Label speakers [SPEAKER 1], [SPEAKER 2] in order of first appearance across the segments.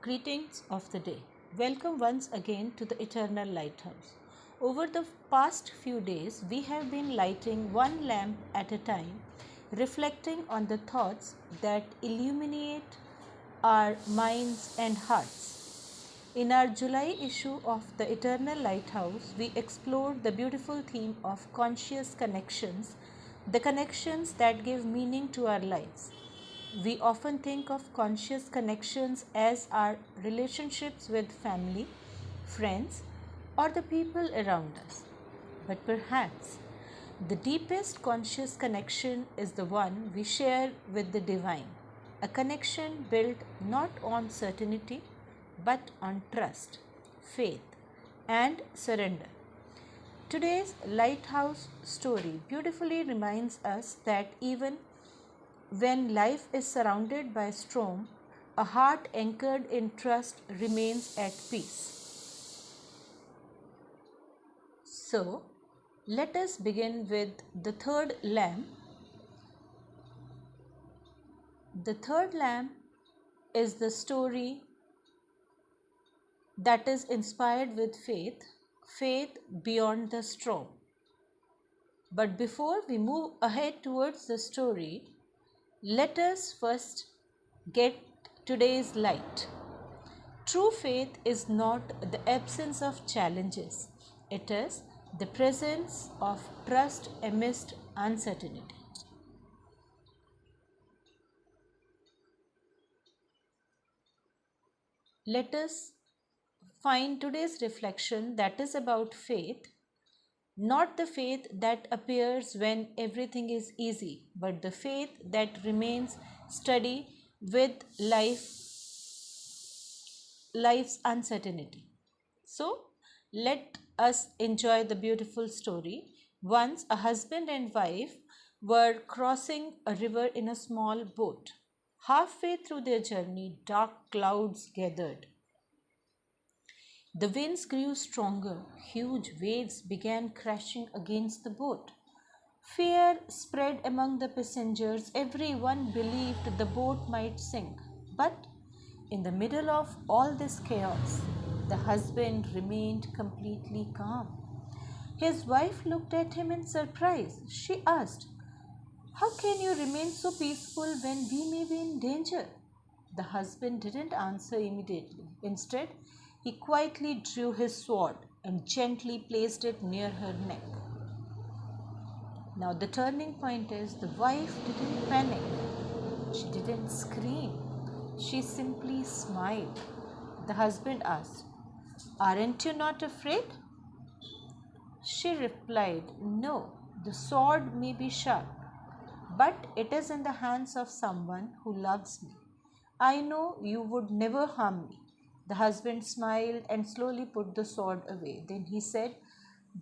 [SPEAKER 1] Greetings of the day. Welcome once again to the Eternal Lighthouse. Over the past few days, we have been lighting one lamp at a time, reflecting on the thoughts that illuminate our minds and hearts. In our July issue of the Eternal Lighthouse, we explored the beautiful theme of conscious connections, the connections that give meaning to our lives. We often think of conscious connections as our relationships with family, friends, or the people around us. But perhaps the deepest conscious connection is the one we share with the divine, a connection built not on certainty but on trust, faith, and surrender. Today's lighthouse story beautifully reminds us that even when life is surrounded by storm, a heart anchored in trust remains at peace. So, let us begin with the third lamp. The third lamp is the story that is inspired with faith, faith beyond the storm. But before we move ahead towards the story, let us first get today's light. True faith is not the absence of challenges, it is the presence of trust amidst uncertainty. Let us find today's reflection that is about faith, not the faith that appears when everything is easy, but the faith that remains steady with life's uncertainty. So, let us enjoy the beautiful story. Once, a husband and wife were crossing a river in a small boat. Halfway through their journey, dark clouds gathered. The winds grew stronger. Huge waves began crashing against the boat. Fear spread among the passengers. Everyone believed the boat might sink. But in the middle of all this chaos, the husband remained completely calm. His wife looked at him in surprise. She asked, "How can you remain so peaceful when we may be in danger?" The husband didn't answer immediately. Instead, he quietly drew his sword and gently placed it near her neck. Now, the turning point is the wife didn't panic. She didn't scream. She simply smiled. The husband asked, "Aren't you not afraid?" She replied, "No, the sword may be sharp, but it is in the hands of someone who loves me. I know you would never harm me." The husband smiled and slowly put the sword away. Then he said,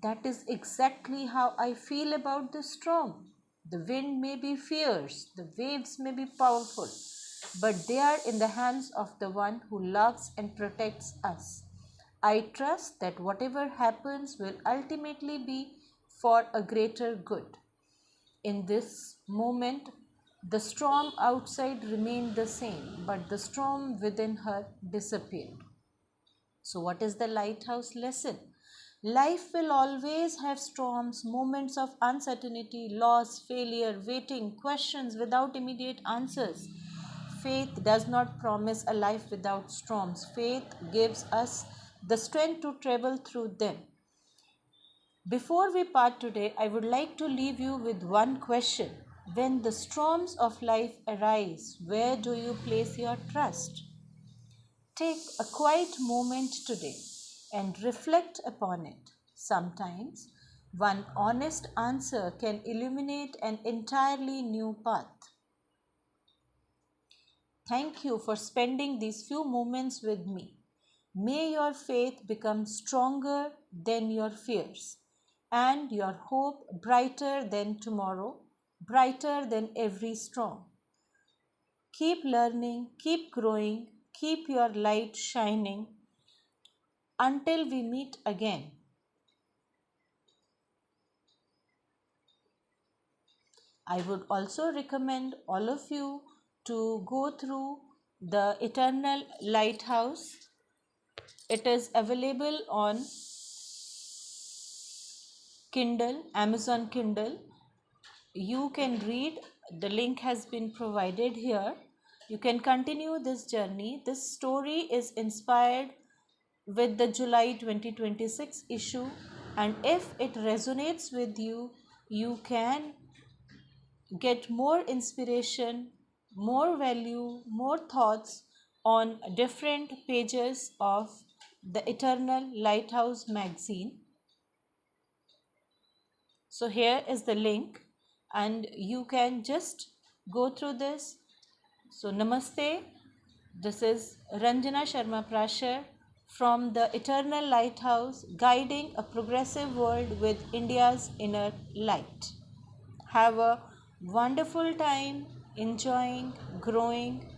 [SPEAKER 1] "That is exactly how I feel about the storm. The wind may be fierce, the waves may be powerful, but they are in the hands of the one who loves and protects us. I trust that whatever happens will ultimately be for a greater good." In this moment, the storm outside remained the same, but the storm within her disappeared. So, what is the lighthouse lesson? Life will always have storms, moments of uncertainty, loss, failure, waiting, questions without immediate answers. Faith does not promise a life without storms. Faith gives us the strength to travel through them. Before we part today, I would like to leave you with one question. When the storms of life arise, where do you place your trust? Take a quiet moment today and reflect upon it. Sometimes one honest answer can illuminate an entirely new path. Thank you for spending these few moments with me. May your faith become stronger than your fears and your hope brighter than tomorrow, brighter than every storm. Keep learning, keep growing, keep your light shining until we meet again. I would also recommend all of you to go through the Eternal Lighthouse. It is available on Kindle, Amazon Kindle. You can read, the link has been provided here. You can continue this journey. This story is inspired with the July 2026 issue, and if it resonates with you, you can get more inspiration, more value, more thoughts on different pages of the Eternal Lighthouse magazine. So here is the link, and you can just go through this. So namaste, this is Ranjana Sharma Prashar from the Eternal Lighthouse, guiding a progressive world with India's inner light. Have a wonderful time enjoying, growing,